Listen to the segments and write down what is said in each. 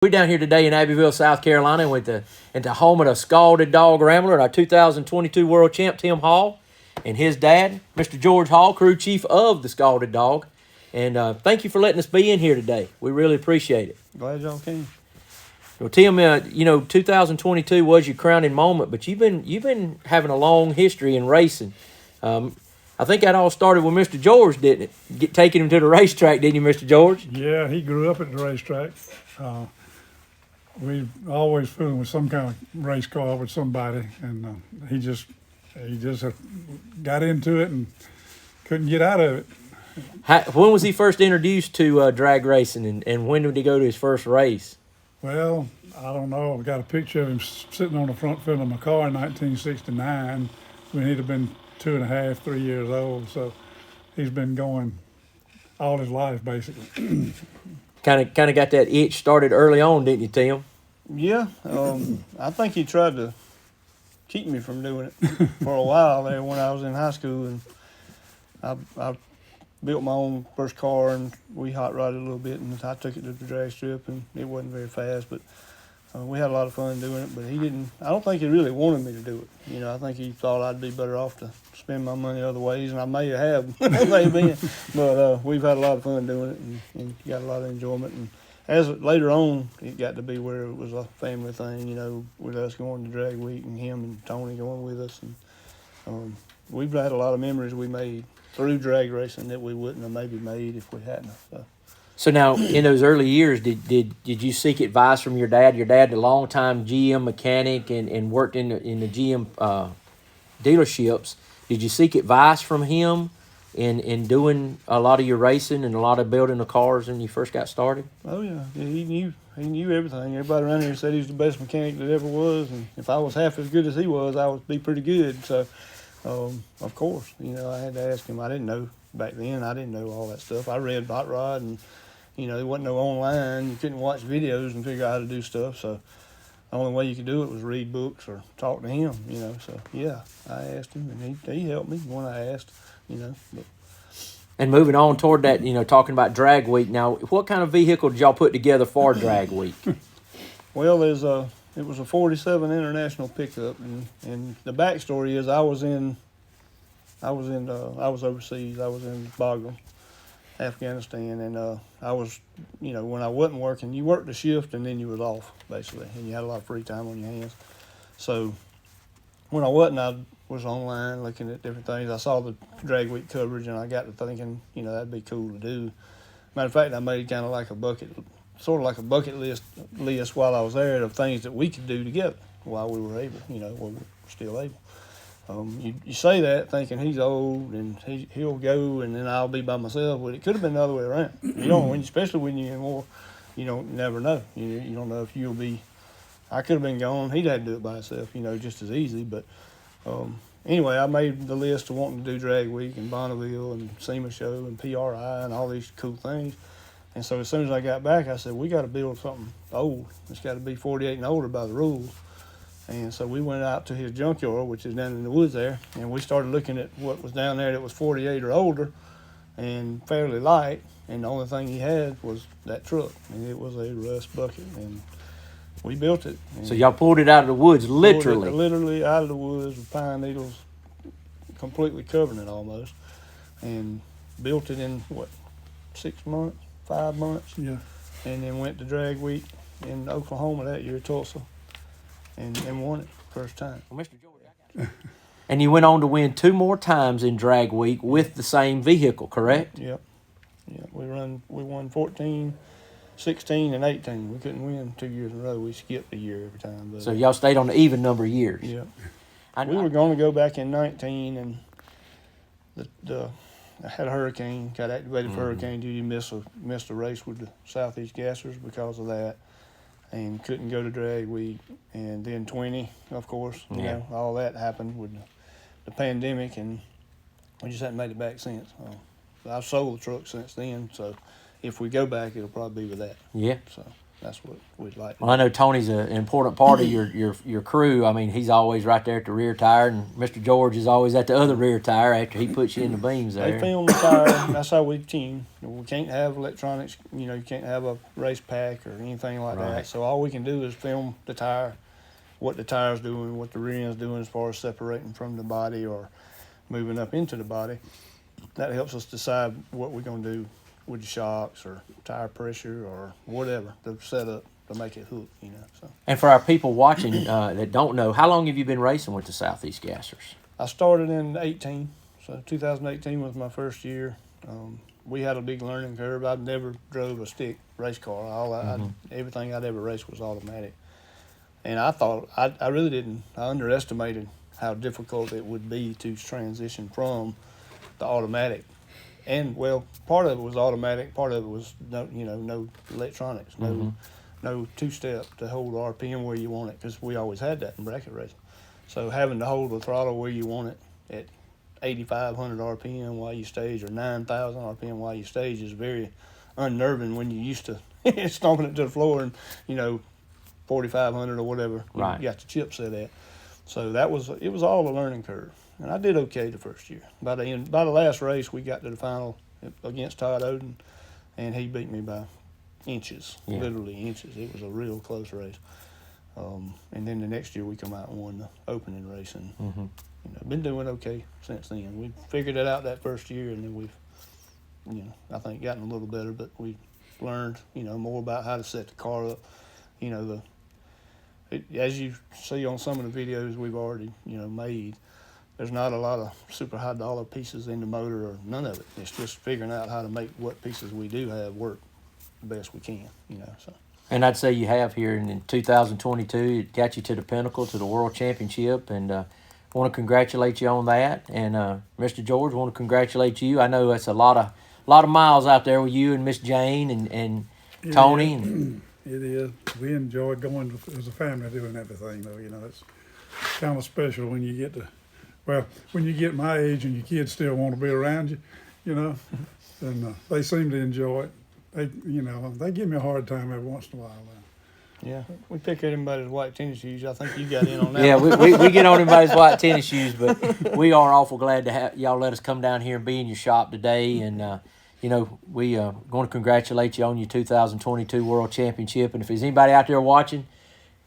We're down here today in Abbeville, South Carolina, with the home of the Scalded Dog Rambler and our 2022 World Champ, Tim Hall, and his dad, Mr. George Hall, crew chief of the Scalded Dog. And thank you for letting us be in here today. We really appreciate it. Glad y'all came. Well, Tim, 2022 was your crowning moment, but you've been having a long history in racing. I think that all started with Mr. George, didn't it? Taking him to the racetrack, didn't you, Mr. George? Yeah, he grew up at the racetrack. We always fooling with some kind of race car with somebody, and he just got into it and couldn't get out of it. When was he first introduced to drag racing, and when did he go to his first race? Well, I don't know. I've got a picture of him sitting on the front fender of my car in 1969 when he'd have been 2.5, 3 years old. So he's been going all his life, basically. Kind of got that itch started early on, didn't you, Tim? Yeah, I think he tried to keep me from doing it for a while there when I was in high school, and I built my own first car, and we hot rodded a little bit, and I took it to the drag strip, and it wasn't very fast, but we had a lot of fun doing it. But he didn't. I don't think he really wanted me to do it. I think he thought I'd be better off to spend my money other ways, and I may have been. But we've had a lot of fun doing it, and got a lot of enjoyment. And as later on, it got to be where it was a family thing. With us going to drag week and him and Tony going with us, and we've had a lot of memories we made through drag racing that we wouldn't have maybe made if we hadn't. So now, in those early years, did you seek advice from your dad? Your dad, a longtime GM mechanic and worked in the GM dealerships. Did you seek advice from him in doing a lot of your racing and a lot of building the cars when you first got started? Oh yeah, he knew everything. Everybody around here said he was the best mechanic that ever was, and if I was half as good as he was, I would be pretty good. So, of course, I had to ask him. I didn't know back then. I didn't know all that stuff. I read Hot Rod and. There wasn't no online. You couldn't watch videos and figure out how to do stuff. So the only way you could do it was read books or talk to him, So, yeah, I asked him, and he helped me when I asked, But. And moving on toward that, talking about drag week. Now, what kind of vehicle did y'all put together for drag week? Well, it was a 47 International pickup, and the backstory is I was overseas. I was in Bagram, Afghanistan, and I was, when I wasn't working, you worked a shift and then you was off, basically, and you had a lot of free time on your hands. So when I wasn't, I was online looking at different things. I saw the drag week coverage, and I got to thinking, that'd be cool to do. Matter of fact, I made kind of like a bucket list while I was there of things that we could do together while we were able, while we were still able. You say that thinking he's old and he'll go and then I'll be by myself, but it could have been the other way around. Especially when you're more, you never know. You don't know if you'll be. I could have been gone. He'd had to do it by himself, just as easy. But anyway, I made the list of wanting to do drag week and Bonneville and SEMA show and PRI and all these cool things. And so as soon as I got back, I said, we got to build something old. It's got to be 48 and older by the rules. And so we went out to his junkyard, which is down in the woods there, and we started looking at what was down there that was 48 or older and fairly light, and the only thing he had was that truck, and it was a rust bucket, and we built it. So y'all pulled it out of the woods, literally? Literally out of the woods with pine needles completely covering it almost, and built it in, 6 months, 5 months? Yeah. And then went to drag week in Oklahoma that year, Tulsa. And won it first time. Well, Mr. George, and you went on to win 2 more times in drag week with the same vehicle, correct? Yep. Yeah, we won 14, 16, and 18. We couldn't win 2 years in a row. We skipped a year every time. But, so y'all stayed on the even number of years. Yeah. We were going to go back in 19, and I had a hurricane, got activated for hurricane duty, missed a race with the Southeast Gassers because of that. And couldn't go to drag week, and then 20, of course, all that happened with the pandemic, and we just haven't made it back since. I've sold the truck since then, so if we go back, it'll probably be with that. Yeah. So That's what we'd like. Well, I know Tony's an important part of your crew. I mean, he's always right there at the rear tire, and Mr. George is always at the other rear tire after he puts you in the beams They there. film the tire. That's how we tune. We can't have electronics. You can't have a race pack or anything like Right. that. So all we can do is film the tire, what the tire's doing, what the rear end's doing as far as separating from the body or moving up into the body. That helps us decide what we're going to do with the shocks or tire pressure or whatever the setup to make it hook. So And for our people watching that don't know, how long have you been racing with the Southeast Gassers? I started in 18, so 2018 was my first year. We had a big learning curve. I've never drove a stick race car. Everything I'd ever raced was automatic. And I thought, I really didn't, I underestimated how difficult it would be to transition from the automatic. And, well, part of it was automatic, part of it was no electronics, no two-step to hold the RPM where you want it, because we always had that in bracket racing. So having to hold the throttle where you want it at 8,500 RPM while you stage or 9,000 RPM while you stage is very unnerving when you're used to stomping it to the floor and, 4,500 or whatever Right. you got the chip set at. So it was all a learning curve. And I did okay the first year. By the last race, we got to the final against Todd Oden, and he beat me by inches, literally inches. It was a real close race. And then the next year we come out and won the opening race, and been doing okay since then. We figured it out that first year, and then we've, I think gotten a little better. But we learned, more about how to set the car up. As you see on some of the videos we've already, made, there's not a lot of super high dollar pieces in the motor or none of it. It's just figuring out how to make what pieces we do have work the best we can, so. And I'd say you have here in 2022. It got you to the pinnacle, to the World Championship, and I want to congratulate you on that. And Mr. George, want to congratulate you. I know that's a lot of miles out there with you and Miss Jane and Tony. And It is. We enjoy going as a family doing everything, though. It's kind of special when you get my age and your kids still want to be around you, and they seem to enjoy it. They give me a hard time every once in a while. Yeah, we pick at anybody's white tennis shoes. I think you got in on that. yeah, one. we get on everybody's white tennis shoes, but we are awful glad to have y'all let us come down here and be in your shop today. And we going to congratulate you on your 2022 World Championship. And if there's anybody out there watching,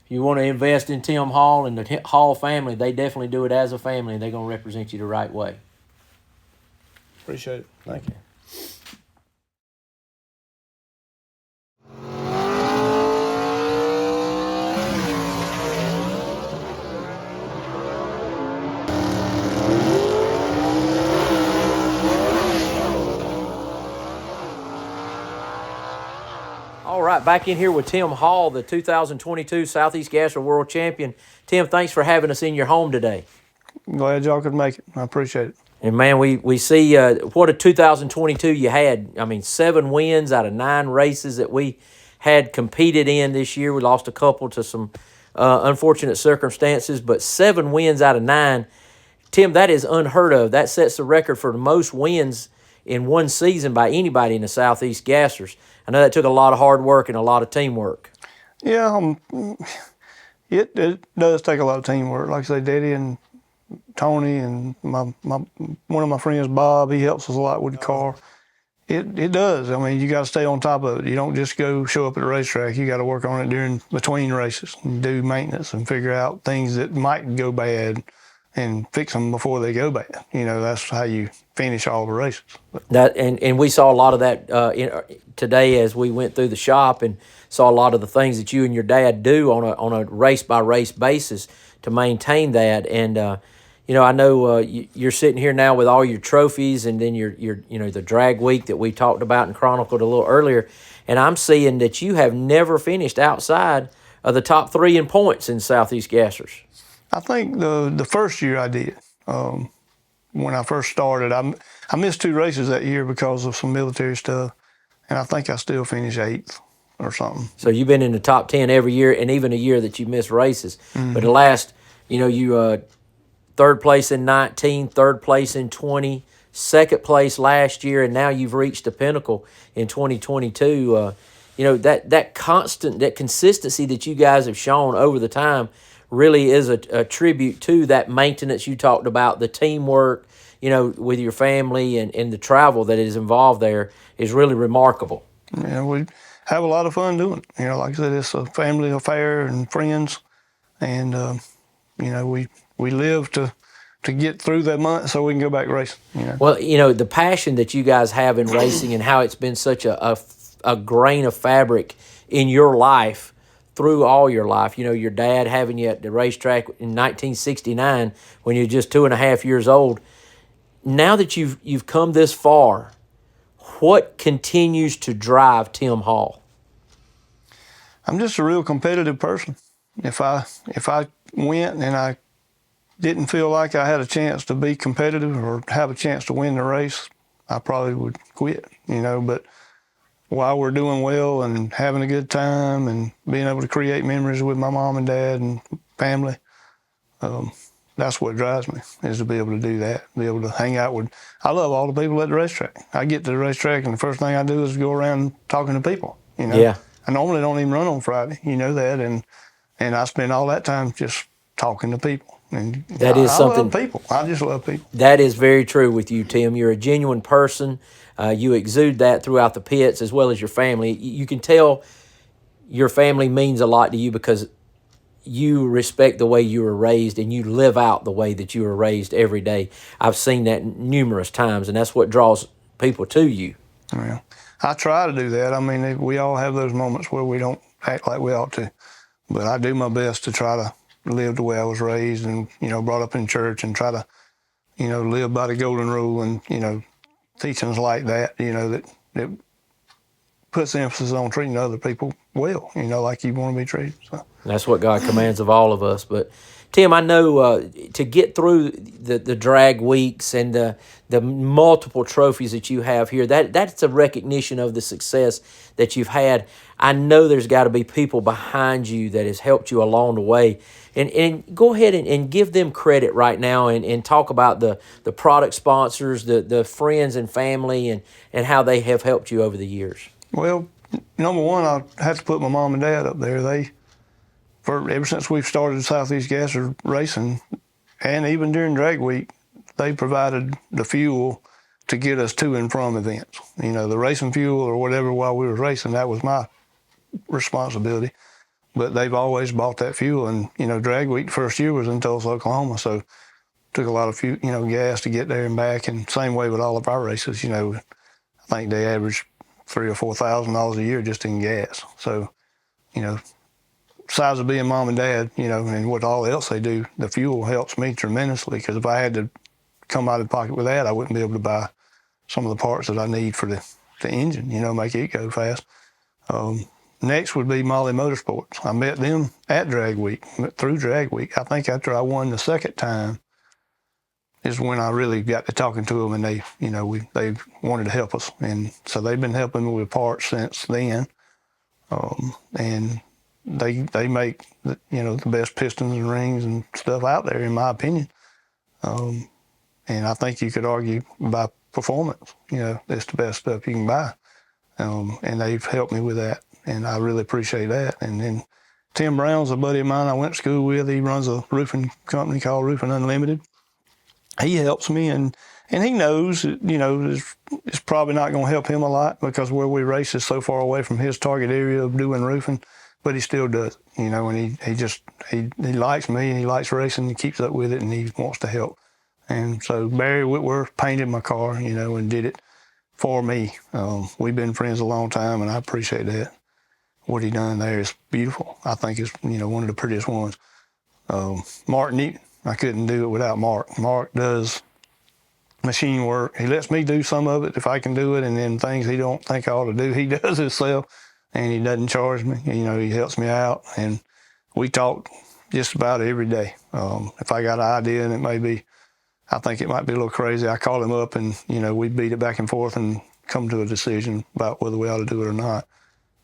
if you want to invest in Tim Hall and the Hall family, they definitely do it as a family, and they're going to represent you the right way. Appreciate it. Thank you. All right, back in here with Tim Hall, the 2022 Southeast Gasser World Champion. Tim, thanks for having us in your home today. Glad y'all could make it. I appreciate it. And, man, we see what a 2022 you had. I mean, 7 wins out of 9 races that we had competed in this year. We lost a couple to some unfortunate circumstances, but 7 wins out of 9. Tim, that is unheard of. That sets the record for the most wins in one season by anybody in the Southeast Gassers. I know that took a lot of hard work and a lot of teamwork. Yeah, it does take a lot of teamwork. Like I say, Daddy and Tony and my one of my friends, Bob, he helps us a lot with the car. It does. I mean, you got to stay on top of it. You don't just go show up at the racetrack. You got to work on it between races and do maintenance and figure out things that might go bad and fix them before they go bad. That's how you finish all the races. That and we saw a lot of that today as we went through the shop and saw a lot of the things that you and your dad do on a race by race basis to maintain that. And I know you're sitting here now with all your trophies, and then your the drag week that we talked about and chronicled a little earlier. And I'm seeing that you have never finished outside of the top 3 in points in Southeast Gassers. I think the first year I did. When I first started, I missed 2 races that year because of some military stuff, and I think I still finished 8th or something. So you've been in the top 10 every year, and even a year that you missed races. Mm-hmm. But the last, you 3rd place in 19, 3rd place in 20, 2nd place last year, and now you've reached the pinnacle in 2022. that constant, that consistency that you guys have shown over the time really is a tribute to that maintenance you talked about, the teamwork, with your family and the travel that is involved there is really remarkable. Yeah, we have a lot of fun doing it. Like I said, it's a family affair and friends, and we live to get through that month so we can go back racing. Well, the passion that you guys have in racing and how it's been such a grain of fabric in your life through all your life. Your dad having you at the racetrack in 1969 when you're just 2.5 years old. Now that you've come this far, what continues to drive Tim Hall? I'm just a real competitive person. If I went and I didn't feel like I had a chance to be competitive or have a chance to win the race, I probably would quit, but while we're doing well and having a good time and being able to create memories with my mom and dad and family, that's what drives me, is to be able to do that, be able to hang out with. I love all the people at the racetrack. I get to the racetrack and the first thing I do is go around talking to people, Yeah. I normally don't even run on Friday, that, and I spend all that time just talking to people. And that is something. I love people. I just love people. That is very true with you, Tim. You're a genuine person. You exude that throughout the pits as well as your family. You can tell your family means a lot to you because you respect the way you were raised and you live out the way that you were raised every day. I've seen that numerous times, and that's what draws people to you. Yeah. I try to do that. I mean, we all have those moments where we don't act like we ought to, but I do my best to try to live the way I was raised and, brought up in church, and try to, live by the golden rule and, teachings like that, that puts emphasis on treating other people well, like you want to be treated. So. That's what God commands of all of us. But Tim, I know to get through the drag weeks and the multiple trophies that you have here, that's a recognition of the success that you've had. I know there's got to be people behind you that has helped you along the way. And go ahead and give them credit right now and talk about the product sponsors, the friends and family, and how they have helped you over the years. Well, number one, I have to put my mom and dad up there. Ever since we've started Southeast Gasser racing, and even during drag week, they provided the fuel to get us to and from events. The racing fuel or whatever while we were racing, that was my responsibility. But they've always bought that fuel. And, drag week, the first year was in Tulsa, Oklahoma. So took a lot of fuel, gas to get there and back. And same way with all of our races, I think they average $3,000 or $4,000 a year just in gas. So, besides of being mom and dad, and what all else they do, the fuel helps me tremendously, because if I had to come out of pocket with that, I wouldn't be able to buy some of the parts that I need for the engine, make it go fast. Next would be Molly Motorsports. I met them at drag week, through drag week. I think after I won the second time is when I really got to talking to them, and they wanted to help us. And so they've been helping me with parts since then. And they make the best pistons and rings and stuff out there, in my opinion. And I think you could argue by performance, it's the best stuff you can buy. And they've helped me with that, and I really appreciate that. And then Tim Brown's a buddy of mine I went to school with. He runs a roofing company called Roofing Unlimited. He helps me, and he knows, it's probably not going to help him a lot, because where we race is so far away from his target area of doing roofing, but he still does, and he likes me, and he likes racing, he keeps up with it, and he wants to help. And so Barry Whitworth painted my car, and did it for me. We've been friends a long time, and I appreciate that. What he done there is beautiful. I think it's, one of the prettiest ones. Mark Newton, I couldn't do it without Mark. Mark does machine work. He lets me do some of it if I can do it, and then things he don't think I ought to do, he does himself, and he doesn't charge me. He helps me out, and we talk just about every day. If I got an idea and I think it might be a little crazy, I call him up, and we beat it back and forth and come to a decision about whether we ought to do it or not.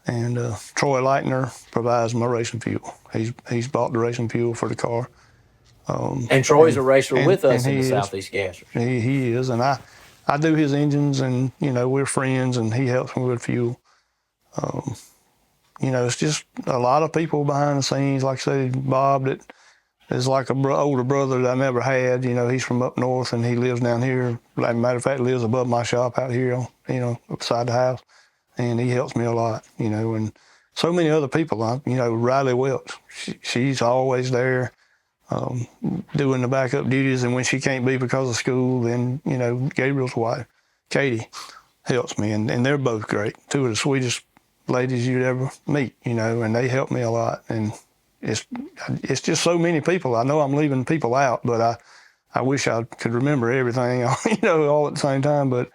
And Troy Leitner provides my racing fuel. He's bought the racing fuel for the car. And Troy's a racer with us in the Southeast Gassers. He is, and I do his engines, and we're friends, and he helps me with fuel. you know, it's just a lot of people behind the scenes. Like I said, Bob, that is like a older brother that I never had. You know, he's from up north and he lives down here. Like a matter of fact, lives above my shop out here, you know, beside the house, and he helps me a lot. You know, and so many other people. You know, Riley Welch, she's always there. Doing the backup duties, and when she can't be because of school, then, you know, Gabriel's wife, Katie, helps me, and they're both great. Two of the sweetest ladies you'd ever meet, you know, and they help me a lot. And it's just so many people. I know I'm leaving people out, but I wish I could remember everything, you know, all at the same time. But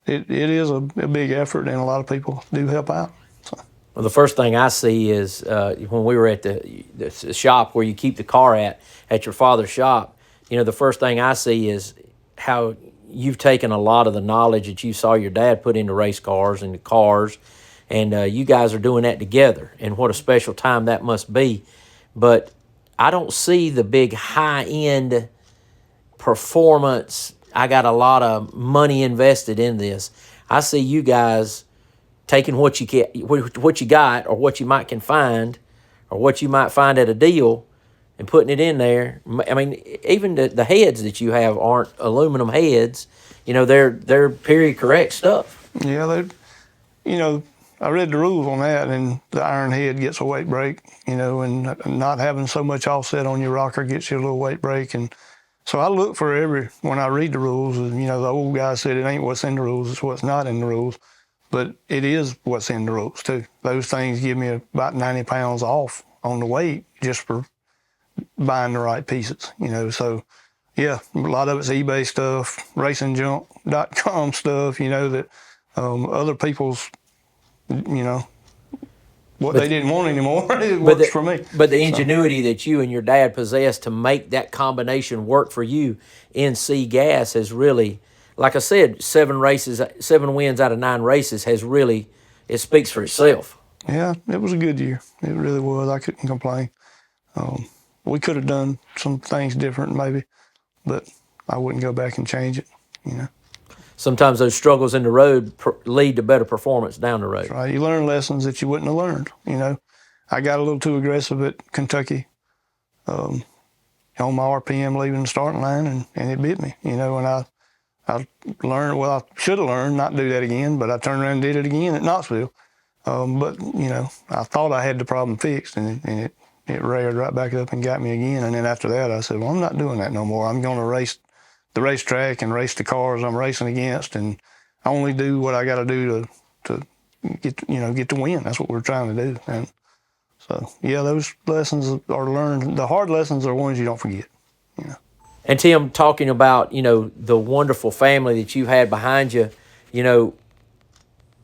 it is a big effort, and a lot of people do help out. So. Well, the first thing I see is when we were at the shop where you keep the car at your father's shop, you know, the first thing I see is how you've taken a lot of the knowledge that you saw your dad put into race cars and the cars, and you guys are doing that together, and what a special time that must be. But I don't see the big high-end performance, I got a lot of money invested in this. I see you guys taking what you got, or what you might can find, or what you might find at a deal, and putting it in there. I mean, even the heads that you have aren't aluminum heads. You know, they're period correct stuff. Yeah, you know, I read the rules on that, and the iron head gets a weight break. You know, and not having so much offset on your rocker gets you a little weight break. And so I look for when I read the rules. You know, the old guy said it ain't what's in the rules, it's what's not in the rules. But it is what's in the rules, too. Those things give me about 90 pounds off on the weight just for buying the right pieces, you know. So, yeah, a lot of it's eBay stuff, racingjunk.com stuff, you know, that other people's, you know, they didn't want anymore. It works for me. But the ingenuity that you and your dad possess to make that combination work for you in C gas has really, like I said, 7 wins out of 9 races it speaks for itself. Yeah, it was a good year. It really was. I couldn't complain. We could have done some things different maybe, but I wouldn't go back and change it, you know. Sometimes those struggles in the road lead to better performance down the road. That's right. You learn lessons that you wouldn't have learned, you know. I got a little too aggressive at Kentucky on my RPM leaving the starting line, and it bit me, you know. And I learned, I should have learned not to do that again, but I turned around and did it again at Knoxville. But, you know, I thought I had the problem fixed, and it reared right back up and got me again. And then after that, I said, well, I'm not doing that no more. I'm going to race the racetrack and race the cars I'm racing against, and I only do what I got to do to get the win. That's what we're trying to do. And so, yeah, those lessons are learned. The hard lessons are ones you don't forget, you know. And Tim, talking about, you know, the wonderful family that you've had behind you, you know,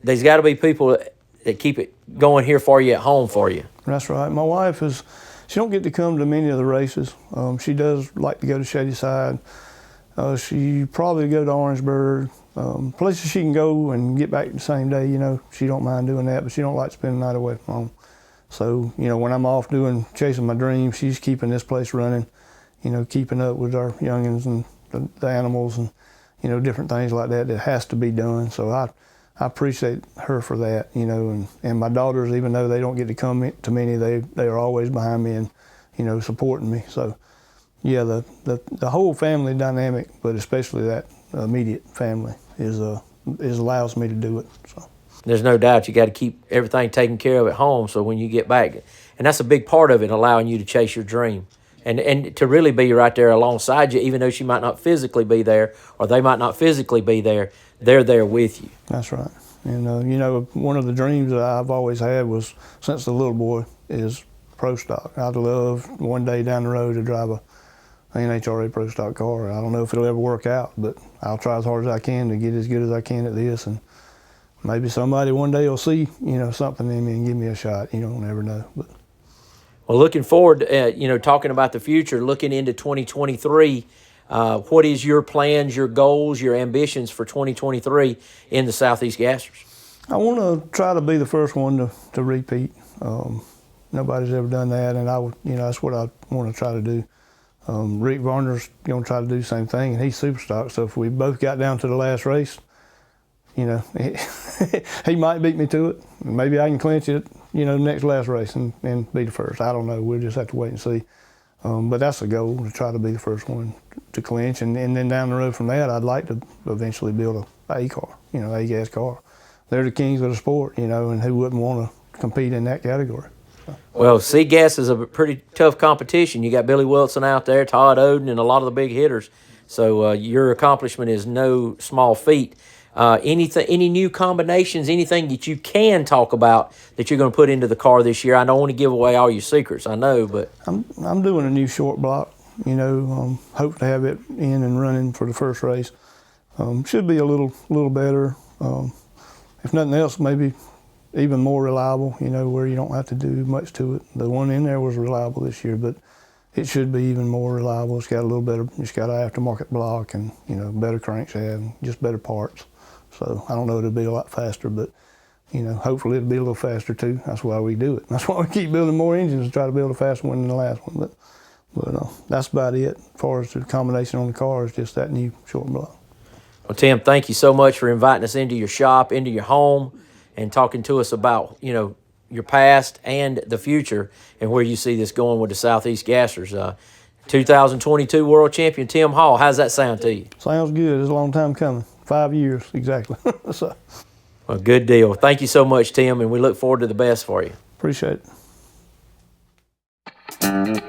there's got to be people that keep it going here for you at home for you. That's right. My wife she don't get to come to many of the races. She does like to go to Shadyside. She probably go to Orangeburg. Places she can go and get back the same day, you know. She don't mind doing that, but she don't like spending the night away from home. So, you know, when I'm off chasing my dreams, she's keeping this place running, you know, keeping up with our youngins and the animals and, you know, different things like that has to be done. So I appreciate her for that, you know, and my daughters, even though they don't get to come to many, they are always behind me and, you know, supporting me. So, yeah, the whole family dynamic, but especially that immediate family allows me to do it. So. There's no doubt you got to keep everything taken care of at home, so when you get back, and that's a big part of it, allowing you to chase your dream. And to really be right there alongside you, even though she might not physically be there, or they might not physically be there, they're there with you. That's right. And, you know, one of the dreams that I've always had was, since a little boy, is pro stock. I'd love one day down the road to drive an NHRA pro stock car. I don't know if it'll ever work out, but I'll try as hard as I can to get as good as I can at this. And maybe somebody one day will see, you know, something in me and give me a shot. You don't never know. But. Well, looking forward, you know, talking about the future, looking into 2023, what is your plans, your goals, your ambitions for 2023 in the Southeast Gassers? I want to try to be the first one to repeat. Nobody's ever done that, and that's what I want to try to do. Rick Varner's going to try to do the same thing, and he's super stock. So if we both got down to the last race, you know, he might beat me to it. Maybe I can clinch it next last race and be the first. I don't know. We'll just have to wait and see. But that's the goal, to try to be the first one to clinch. And then down the road from that, I'd like to eventually build a car, A-gas car. They're the kings of the sport, and who wouldn't want to compete in that category? Well, SEGA is a pretty tough competition. You got Billy Wilson out there, Todd Oden, and a lot of the big hitters. So your accomplishment is no small feat. Any new combinations, anything that you can talk about that you're going to put into the car this year? I don't want to give away all your secrets, I know, but I'm doing a new short block. Hope to have it in and running for the first race. Should be a little better. If nothing else, maybe even more reliable. Where you don't have to do much to it. The one in there was reliable this year, but it should be even more reliable. It's got a little better. It's got an aftermarket block and better crankshaft, and just better parts. So I don't know, it'll be a lot faster, but hopefully it'll be a little faster too. That's why we do it. That's why we keep building more engines to try to build a faster one than the last one. But that's about it. As far as the combination on the car is just that new short block. Well, Tim, thank you so much for inviting us into your shop, into your home, and talking to us about your past and the future and where you see this going with the Southeast Gassers. 2022 World Champion Tim Hall. How's that sound to you? Sounds good. It's a long time coming. 5 years exactly. So, well, good deal. Thank you so much, Tim, and we look forward to the best for you. Appreciate it.